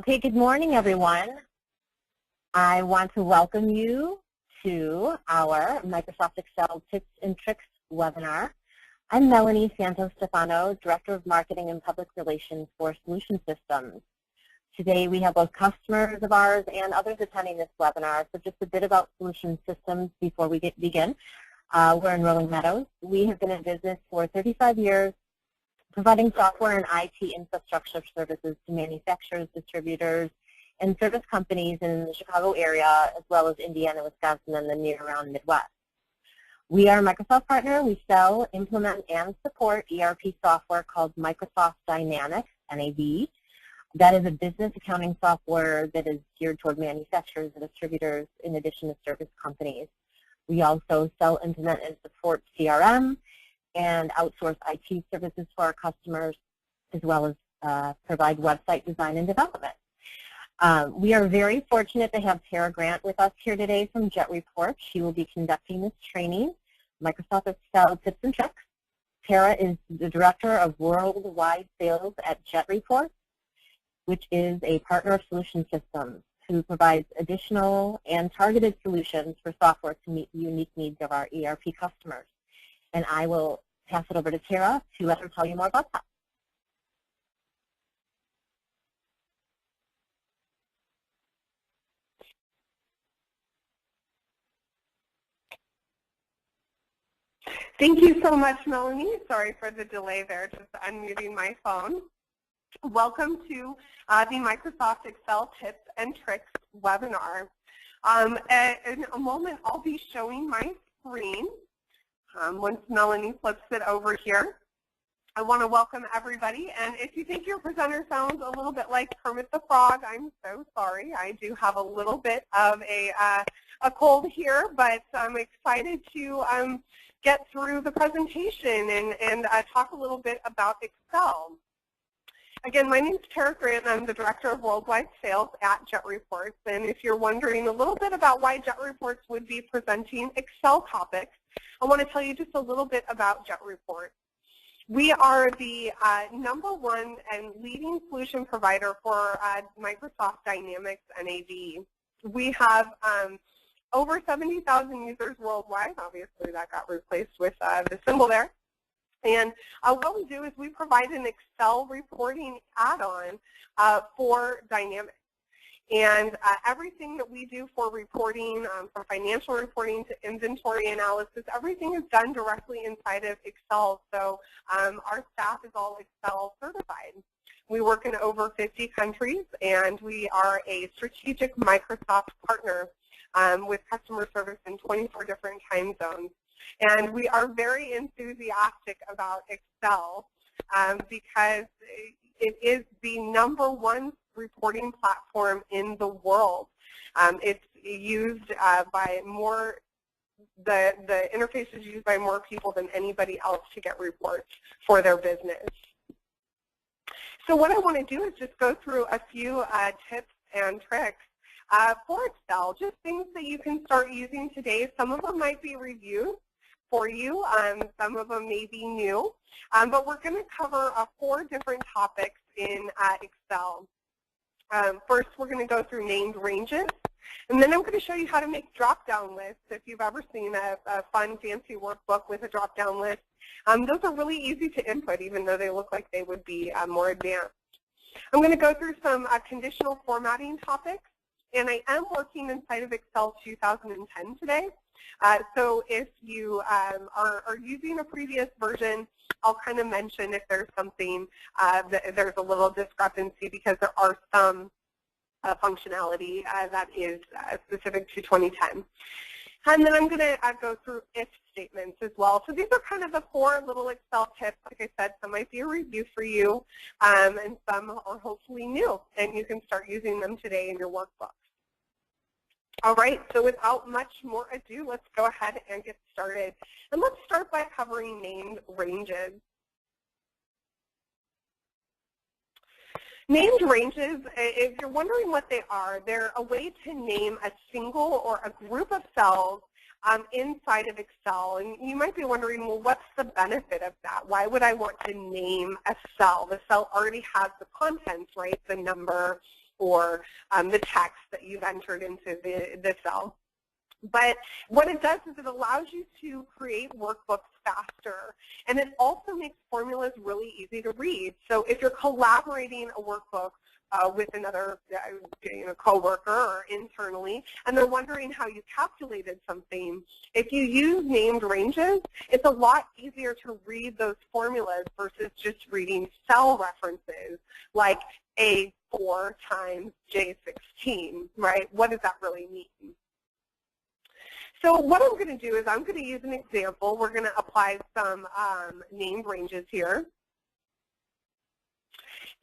Okay, good morning, everyone. I want to welcome you to our Microsoft Excel Tips and Tricks webinar. I'm Melanie Santos-Stefano, Director of Marketing and Public Relations for Solution Systems. Today we have both customers of ours and others attending this webinar, so just a bit about Solution Systems before we begin. We're in Rolling Meadows. We have been in business for 35 years, providing software and IT infrastructure services to manufacturers, distributors, and service companies in the Chicago area, as well as Indiana, Wisconsin, and the near-around Midwest. We are a Microsoft partner. We sell, implement, and support ERP software called Microsoft Dynamics, NAV. That is a business accounting software that is geared toward manufacturers and distributors in addition to service companies. We also sell, implement, and support CRM and outsource IT services for our customers, as well as provide website design and development. We are very fortunate to have Tara Grant with us here today from Jet Report. She will be conducting this training, Microsoft Excel Tips and Tricks. Tara is the Director of Worldwide Sales at Jet Report, which is a partner of Solution Systems, who provides additional and targeted solutions for software to meet the unique needs of our ERP customers. And I will pass it over to Tara to let her tell you more about that. Thank you so much, Melanie. Sorry for the delay there, just unmuting my phone. Welcome to the Microsoft Excel Tips and Tricks webinar. In a moment, I'll be showing my screen. Once Melanie flips it over here, I want to welcome everybody. And if you think your presenter sounds a little bit like Kermit the Frog, I'm so sorry. I do have a little bit of a cold here, but I'm excited to get through the presentation and talk a little bit about Excel. Again, my name is Tara Grant, and I'm the Director of Worldwide Sales at Jet Reports. And if you're wondering a little bit about why Jet Reports would be presenting Excel topics, I want to tell you just a little bit about Jet Reports. We are the #1 and leading solution provider for Microsoft Dynamics NAV. We have over 70,000 users worldwide. Obviously, that got replaced with the symbol there. And what we do is we provide an Excel reporting add-on for Dynamics. And everything that we do for reporting, from financial reporting to inventory analysis, everything is done directly inside of Excel. So our staff is all Excel certified. We work in over 50 countries, and we are a strategic Microsoft partner with customer service in 24 different time zones. And we are very enthusiastic about Excel because it is the #1 reporting platform in the world. It's used by more, the interface is used by more people than anybody else to get reports for their business. So what I want to do is just go through a few tips and tricks for Excel, just things that you can start using today. Some of them might be reviews for you, some of them may be new, but we're going to cover 4 different topics in Excel. First, we're going to go through named ranges, and then I'm going to show you how to make drop-down lists. If you've ever seen a fun, fancy workbook with a drop-down list, those are really easy to input, even though they look like they would be more advanced. I'm going to go through some conditional formatting topics, and I am working inside of Excel 2010 today. So if you are using a previous version, I'll kind of mention if there's something that there's a little discrepancy, because there are some functionality that is specific to 2010. And then I'm going to go through if statements as well. So these are kind of the 4 little Excel tips. Like I said, some might be a review for you, and some are hopefully new, and you can start using them today in your workbook. All right, so without much more ado, let's go ahead and get started. And let's start by covering named ranges. Named ranges, if you're wondering what they are, they're a way to name a single or a group of cells inside of Excel. And you might be wondering, well, what's the benefit of that? Why would I want to name a cell? The cell already has the contents, right? The number or the text that you've entered into the cell. But what it does is it allows you to create workbooks faster, and it also makes formulas really easy to read. So if you're collaborating a workbook with another coworker or internally, and they're wondering how you calculated something, if you use named ranges, it's a lot easier to read those formulas versus just reading cell references like A4 times J16, right? What does that really mean? So what I'm going to do is I'm going to use an example. We're going to apply some named ranges here.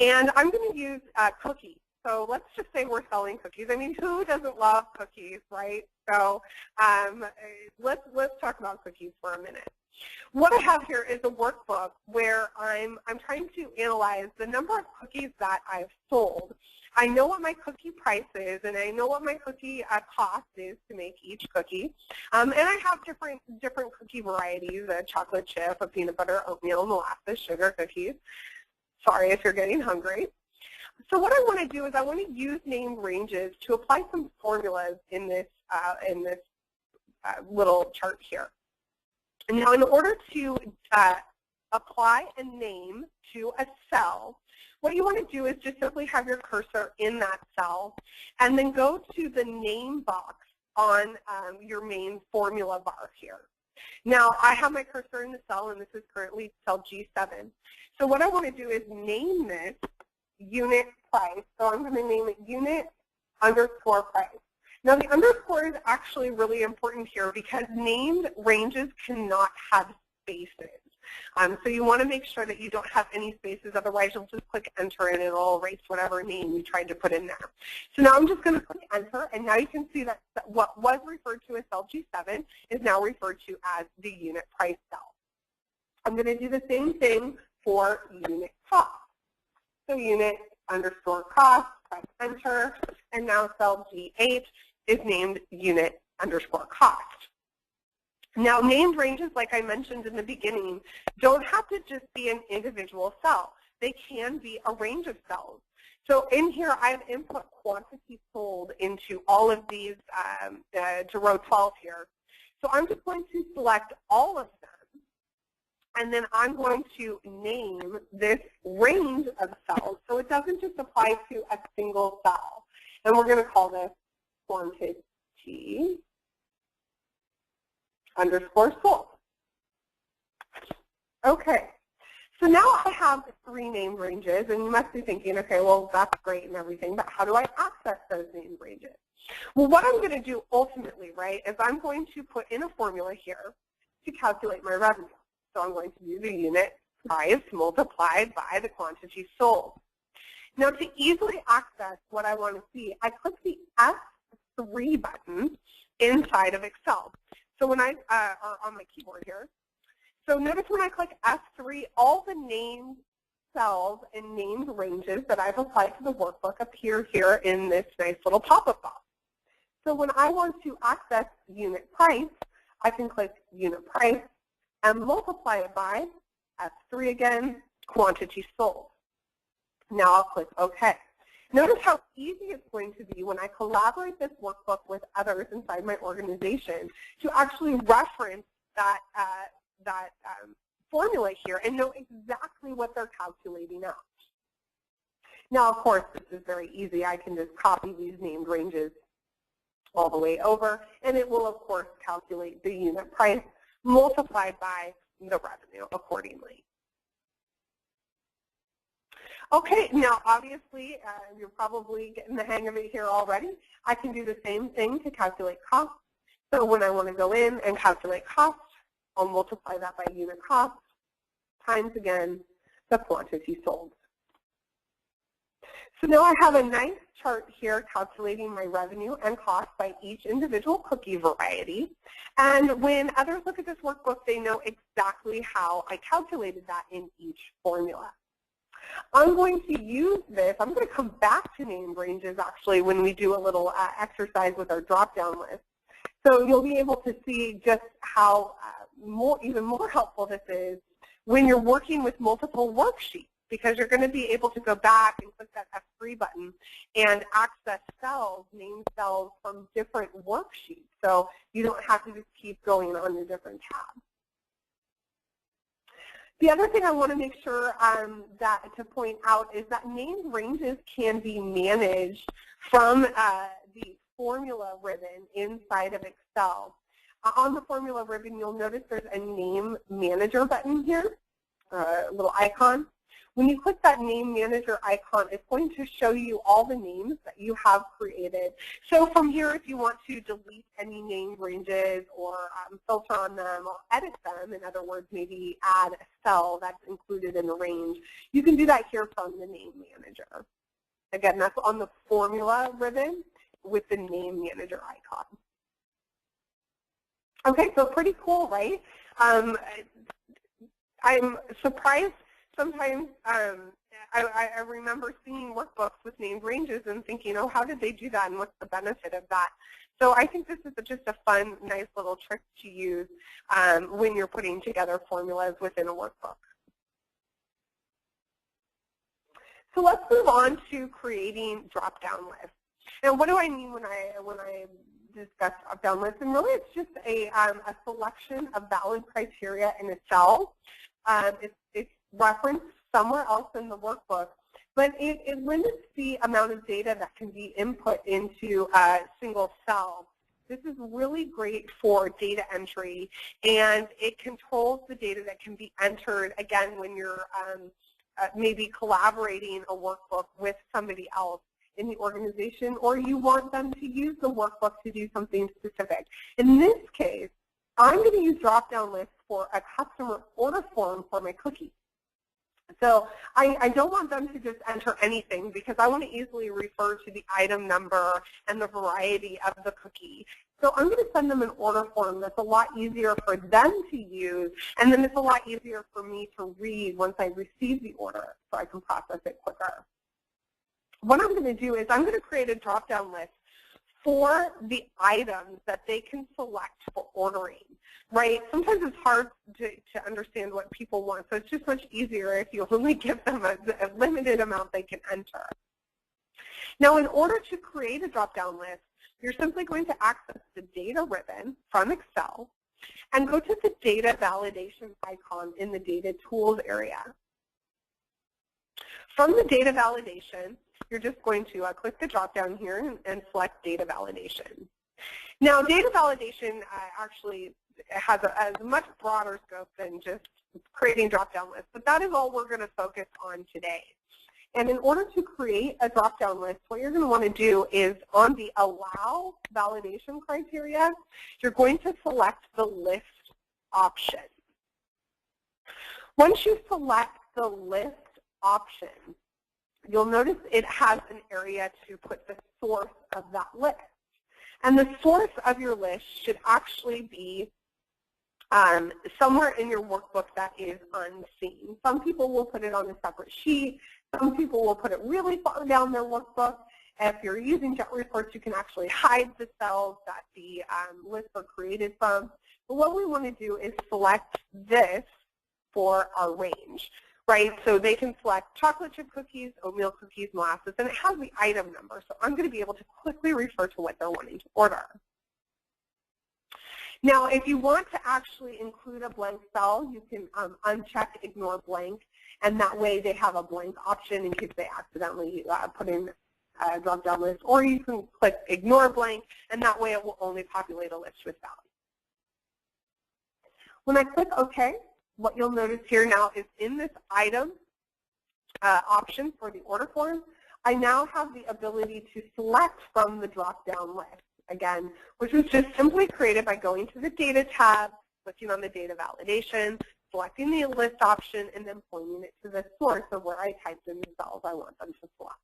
And I'm going to use cookies. So let's just say we're selling cookies. I mean, who doesn't love cookies, right? So let's talk about cookies for a minute. What I have here is a workbook where I'm trying to analyze the number of cookies that I've sold. I know what my cookie price is, and I know what my cookie cost is to make each cookie. And I have different cookie varieties, a chocolate chip, a peanut butter, oatmeal, molasses, sugar cookies. Sorry if you're getting hungry. So what I want to do is I want to use named ranges to apply some formulas in this little chart here. Now, in order to apply a name to a cell, what you want to do is just simply have your cursor in that cell and then go to the name box on your main formula bar here. Now, I have my cursor in the cell, and this is currently cell G7. So what I want to do is name this unit price. So I'm going to name it unit underscore price. Now, the underscore is actually really important here because named ranges cannot have spaces. So you want to make sure that you don't have any spaces, otherwise you'll just click enter and it'll erase whatever name you tried to put in there. So now I'm just going to click enter, and now you can see that what was referred to as cell G7 is now referred to as the unit price cell. I'm going to do the same thing for unit cost. So unit underscore cost, press enter, and now cell G8 is named unit underscore cost. Now, named ranges, like I mentioned in the beginning, don't have to just be an individual cell. They can be a range of cells. So in here, I've input quantity sold into all of these to row 12 here. So I'm just going to select all of them, and then I'm going to name this range of cells so it doesn't just apply to a single cell. And we're going to call this quantity underscore sold. Okay, so now I have 3 named ranges, and you must be thinking, okay, well, that's great and everything, but how do I access those named ranges? Well, what I'm going to do ultimately, right, is I'm going to put in a formula here to calculate my revenue. So I'm going to do the unit price multiplied by the quantity sold. Now, to easily access what I want to see, I click the F3 button inside of Excel. So when I are on my keyboard here, so notice when I click F3, all the named cells and named ranges that I've applied to the workbook appear here in this nice little pop-up box. So when I want to access unit price, I can click unit price and multiply it by F3 again, quantity sold. Now I'll click OK. Notice how easy it's going to be when I collaborate this workbook with others inside my organization to actually reference that, formula here and know exactly what they're calculating out. Now, of course, this is very easy. I can just copy these named ranges all the way over, and it will, of course, calculate the unit price multiplied by the revenue accordingly. Okay, now obviously you're probably getting the hang of it here already. I can do the same thing to calculate cost. So when I want to go in and calculate cost, I'll multiply that by unit cost times, again, the quantity sold. So now I have a nice chart here calculating my revenue and cost by each individual cookie variety. And when others look at this workbook, they know exactly how I calculated that in each formula. I'm going to use this. I'm going to come back to named ranges, actually, when we do a little exercise with our drop-down list. So you'll be able to see just how even more helpful this is when you're working with multiple worksheets. because you're going to be able to go back and click that F3 button and access cells, named cells from different worksheets. So you don't have to just keep going on your different tabs. The other thing I want to make sure to point out is that named ranges can be managed from the formula ribbon inside of Excel. On the formula ribbon, you'll notice there's a name manager button here, a little icon. When you click that name manager icon, it's going to show you all the names that you have created. So from here, if you want to delete any named ranges or filter on them or edit them, in other words, maybe add a cell that's included in the range, you can do that here from the name manager. Again, that's on the formula ribbon with the name manager icon. Okay, so pretty cool, right? I'm surprised sometimes. I remember seeing workbooks with named ranges and thinking, oh, how did they do that and what's the benefit of that? So I think this is just a fun, nice little trick to use when you're putting together formulas within a workbook. So let's move on to creating drop-down lists. And what do I mean when I discuss drop-down lists? And really it's just a selection of valid criteria in a cell. It's referenced somewhere else in the workbook, but it limits the amount of data that can be input into a single cell. This is really great for data entry, and it controls the data that can be entered, again, when you're maybe collaborating a workbook with somebody else in the organization, or you want them to use the workbook to do something specific. In this case, I'm going to use drop-down lists for a customer order form for my cookies. So I don't want them to just enter anything because I want to easily refer to the item number and the variety of the cookie. So I'm going to send them an order form that's a lot easier for them to use, and then it's a lot easier for me to read once I receive the order so I can process it quicker. What I'm going to do is I'm going to create a drop-down list for the items that they can select for ordering, right? Sometimes it's hard to understand what people want, so it's just much easier if you only give them a limited amount they can enter. Now, in order to create a drop-down list, you're simply going to access the data ribbon from Excel and go to the data validation icon in the data tools area. From the data validation, you're just going to click the drop-down here and select data validation. Now, data validation actually has a much broader scope than just creating drop-down lists, but that is all we're going to focus on today. And in order to create a drop-down list, what you're going to want to do is on the Allow Validation criteria, you're going to select the List option. Once you select the List option, you'll notice it has an area to put the source of that list. And the source of your list should actually be somewhere in your workbook that is unseen. Some people will put it on a separate sheet. Some people will put it really far down their workbook. If you're using Jet Reports, you can actually hide the cells that the lists are created from. But what we want to do is select this for our range, right? So they can select chocolate chip cookies, oatmeal cookies, molasses, and it has the item number. So I'm going to be able to quickly refer to what they're wanting to order. Now, if you want to actually include a blank cell, you can uncheck Ignore Blank, and that way they have a blank option in case they accidentally put in a drop-down list. Or you can click Ignore Blank, and that way it will only populate a list with values. When I click OK, what you'll notice here now is in this item option for the order form, I now have the ability to select from the drop-down list. Again, which was just simply created by going to the Data tab, clicking on the Data Validation, selecting the List option, and then pointing it to the source of where I typed in the cells I want them to select.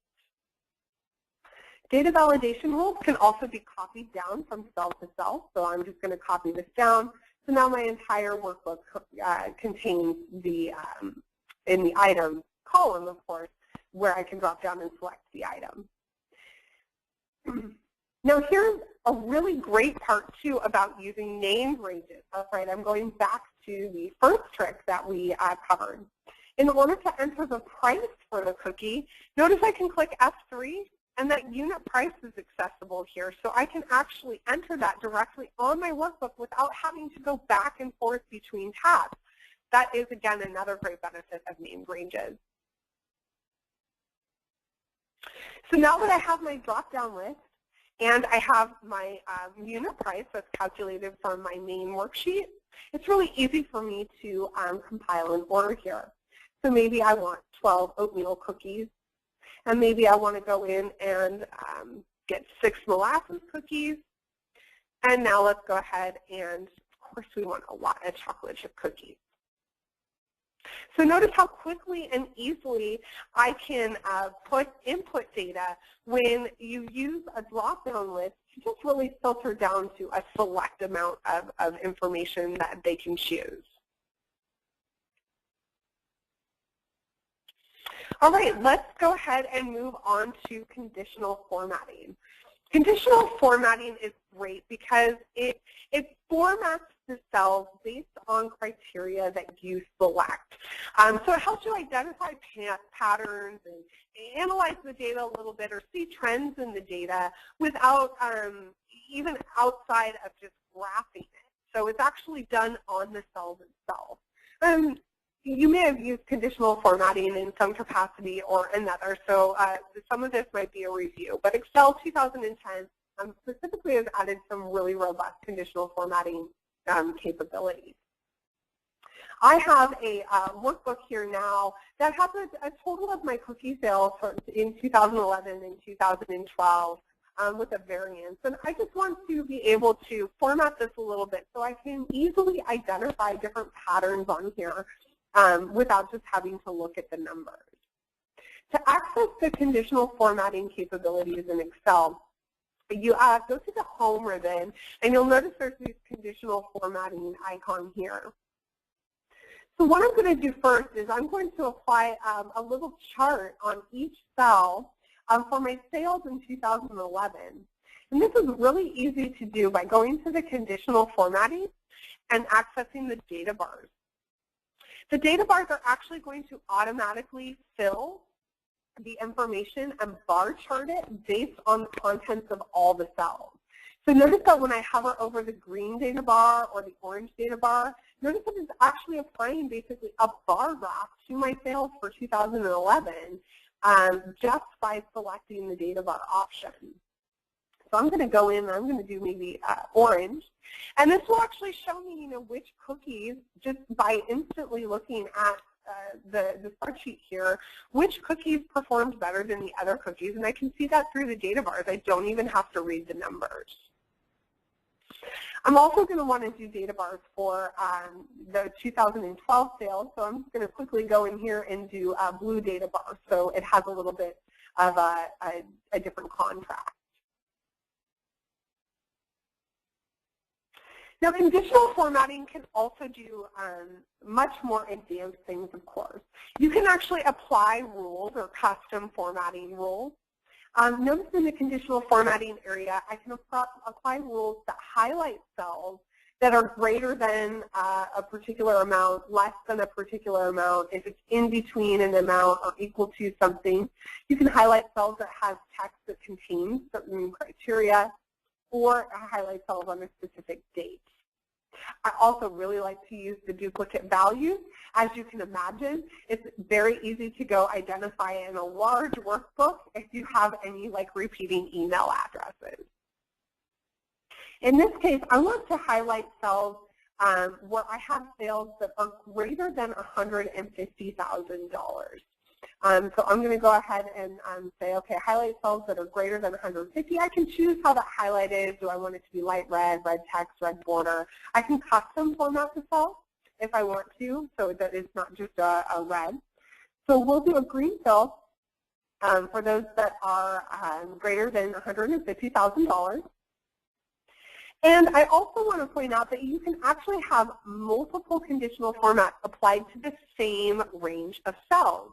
Data validation rules can also be copied down from cell to cell, so I'm just going to copy this down. So now my entire workbook contains the, in the item column, of course, where I can drop down and select the item. Now here's a really great part too about using named ranges. That's right, I'm going back to the first trick that we covered. In order to enter the price for the cookie, notice I can click F3, and that unit price is accessible here. So I can actually enter that directly on my workbook without having to go back and forth between tabs. That is, again, another great benefit of named ranges. So now that I have my drop-down list and I have my unit price that's calculated from my main worksheet, it's really easy for me to compile an order here. So maybe I want 12 oatmeal cookies, and maybe I want to go in and get 6 molasses cookies. And now let's go ahead and, of course, we want a lot of chocolate chip cookies. So notice how quickly and easily I can put input data when you use a drop-down list to just really filter down to a select amount of information that they can choose. All right, let's go ahead and move on to conditional formatting. Conditional formatting is great because it formats the cells based on criteria that you select. So it helps you identify patterns and analyze the data a little bit or see trends in the data without even outside of just graphing it. So it's actually done on the cells itself. You may have used conditional formatting in some capacity or another, so some of this might be a review. But Excel 2010 specifically has added some really robust conditional formatting capabilities. I have a workbook here now that has a total of my cookie sales in 2011 and 2012 with a variance. And I just want to be able to format this a little bit so I can easily identify different patterns on here without just having to look at the numbers. To access the conditional formatting capabilities in Excel, you go to the Home ribbon, and you'll notice there's this conditional formatting icon here. So what I'm going to do first is I'm going to apply a little chart on each cell for my sales in 2011. And this is really easy to do by going to the conditional formatting and accessing the data bars. The data bars are actually going to automatically fill the information and bar chart it based on the contents of all the cells. So notice that when I hover over the green data bar or the orange data bar, notice that it's actually applying basically a bar graph to my sales for 2011 just by selecting the data bar option. So I'm going to go in and I'm going to do maybe orange. And this will actually show me, which cookies, just by instantly looking at the spreadsheet here, which cookies performed better than the other cookies. And I can see that through the data bars. I don't even have to read the numbers. I'm also going to want to do data bars for the 2012 sales. So I'm just going to quickly go in here and do a blue data bar so it has a little bit of a different contrast. Now, conditional formatting can also do much more advanced things, of course. You can actually apply rules or custom formatting rules. Notice in the conditional formatting area, I can apply rules that highlight cells that are greater than a particular amount, less than a particular amount. If it's in between an amount or equal to something, you can highlight cells that have text that contains certain criteria, or highlight cells on a specific date. I also really like to use the duplicate values. As you can imagine, it's very easy to go identify in a large workbook if you have any repeating email addresses. In this case, I want to highlight cells where I have sales that are greater than $150,000. So I'm going to go ahead and say, okay, highlight cells that are greater than 150. I can choose how that highlight is. Do I want it to be light red, red text, red border? I can custom format the cell if I want to, so that it's not just a red. So we'll do a green cell for those that are greater than $150,000. And I also want to point out that you can actually have multiple conditional formats applied to the same range of cells.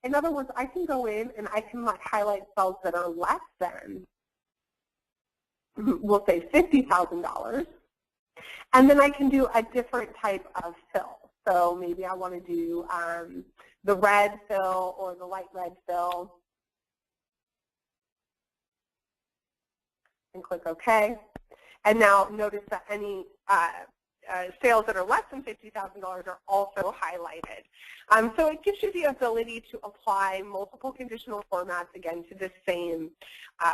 In other words, I can go in and I can highlight cells that are less than, we'll say $50,000, and then I can do a different type of fill. So maybe I want to do the red fill or the light red fill, and click OK. And now notice that any sales that are less than $50,000 are also highlighted. So it gives you the ability to apply multiple conditional formats, again, to the same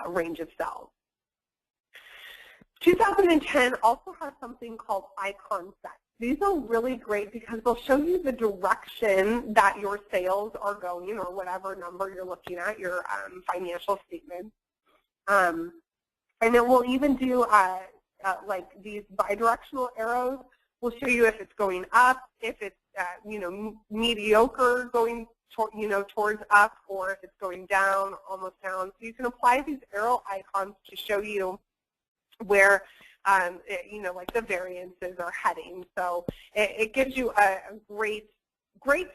range of cells. 2010 also has something called icon sets. These are really great because they'll show you the direction that your sales are going, or whatever number you're looking at, your financial statement. And then we'll even do like these bidirectional arrows. Will show you if it's going up, if it's mediocre going towards up, or if it's going down, almost down. So you can apply these arrow icons to show you where like the variances are heading. So it gives you a great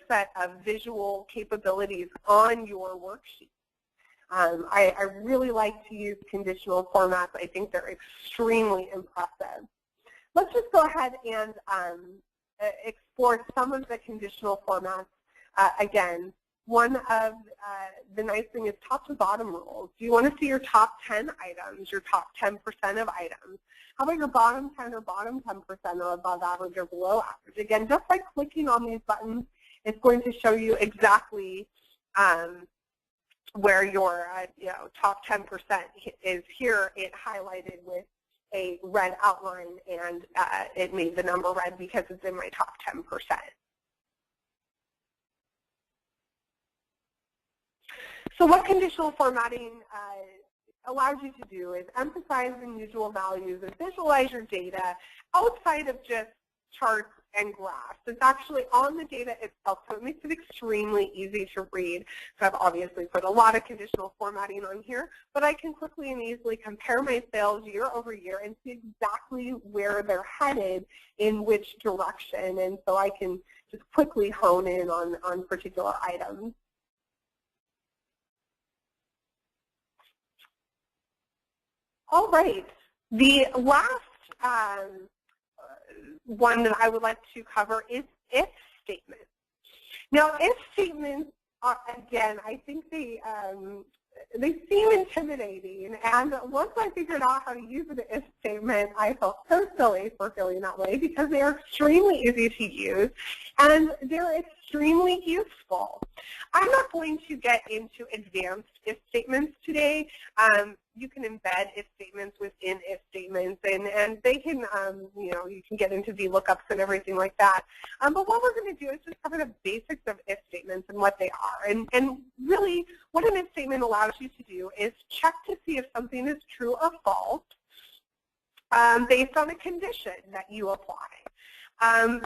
set of visual capabilities on your worksheet. I really like to use conditional formats. I think they're extremely impressive. Let's just go ahead and explore some of the conditional formats. Again, one of the nice thing is top to bottom rules. Do you want to see your top 10 items, your top 10% of items? How about your bottom 10 or bottom 10% or above average or below average? Again, just by clicking on these buttons, it's going to show you exactly where your top 10% is. Here it highlighted with a red outline, and it made the number red because it's in my top 10%. So what conditional formatting allows you to do is emphasize unusual values and visualize your data outside of just charts and graphs. It's actually on the data itself, so it makes it extremely easy to read. So I've obviously put a lot of conditional formatting on here, but I can quickly and easily compare my sales year over year and see exactly where they're headed in which direction, and so I can just quickly hone in on particular items. All right, the last one that I would like to cover is if statements. Now, if statements are, again, I think they seem intimidating, and once I figured out how to use an if statement, I felt so silly for feeling that way because they are extremely easy to use and they're extremely useful. I'm not going to get into advanced if statements today. You can embed if statements within if statements, and they can, you can get into VLOOKUPs and everything like that. But what we're going to do is just cover the basics of if statements and what they are. And really, what an if statement allows you to do is check to see if something is true or false based on a condition that you apply.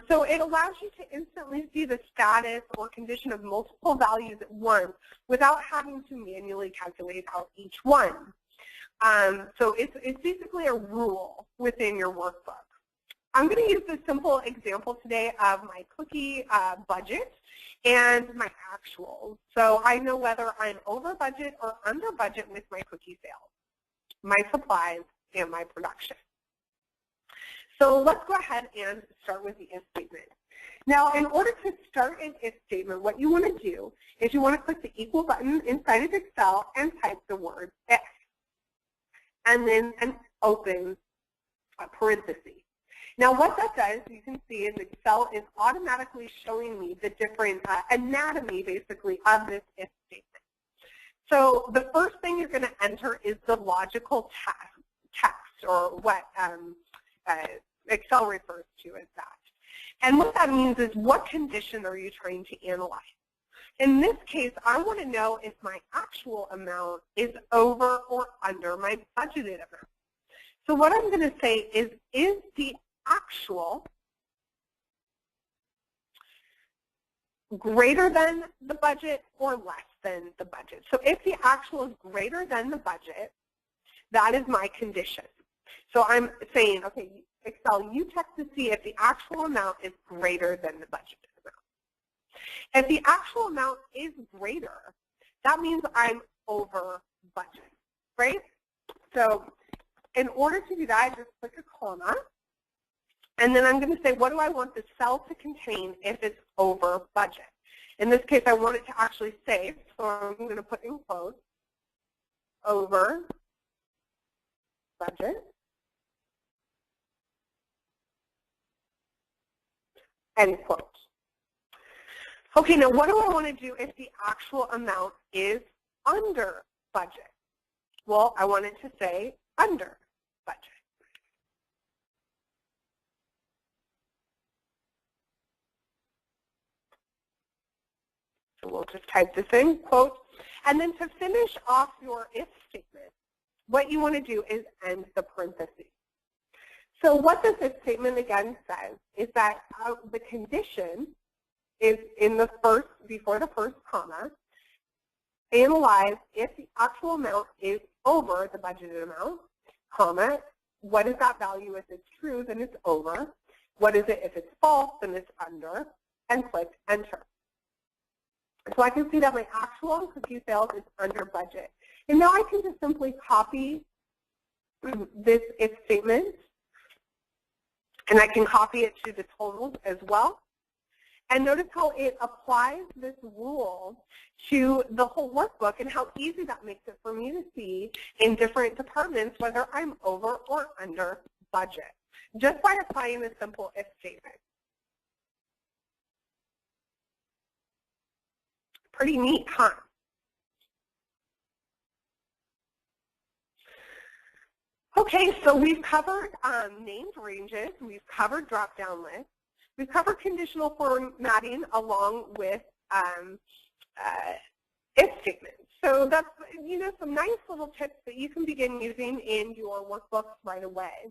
So it allows you to instantly see the status or condition of multiple values at once without having to manually calculate out each one. So it's basically a rule within your workbook. I'm going to use this simple example today of my cookie budget and my actuals. So I know whether I'm over budget or under budget with my cookie sales, my supplies, and my production. So let's go ahead and start with the if statement. Now, in order to start an if statement, what you want to do is you want to click the equal button inside of Excel and type the word if, and then an open parenthesis. Now, what that does, you can see, is Excel is automatically showing me the different anatomy, basically, of this if statement. So the first thing you're going to enter is the logical text, or what Excel refers to as that. And what that means is, what condition are you trying to analyze? In this case, I want to know if my actual amount is over or under my budgeted amount. So what I'm going to say is the actual greater than the budget or less than the budget? So if the actual is greater than the budget, that is my condition. So I'm saying, okay, Excel, you check to see if the actual amount is greater than the budgeted amount. If the actual amount is greater, that means I'm over budget, right? So in order to do that, I just click a comma, And then I'm going to say, what do I want the cell to contain if it's over budget? In this case, I want it to actually say, so I'm going to put in quotes, over budget, end quote. Okay, now what do I want to do if the actual amount is under budget? Well, I want it to say under budget. So we'll just type this in, quote. And then to finish off your if statement, what you want to do is end the parentheses. So what this if statement again says is that the condition is in the first, before the first comma, analyze if the actual amount is over the budgeted amount, comma, what is that value if it's true, then it's over. What is it if it's false, then it's under, and click enter. So I can see that my actual cookie sales is under budget. And now I can just simply copy this if statement, and I can copy it to the totals as well. And notice how it applies this rule to the whole workbook and how easy that makes it for me to see in different departments whether I'm over or under budget, just by applying a simple if statement. Pretty neat, huh? Okay, so we've covered named ranges, we've covered drop-down lists, we've covered conditional formatting along with if statements. So that's, some nice little tips that you can begin using in your workbooks right away.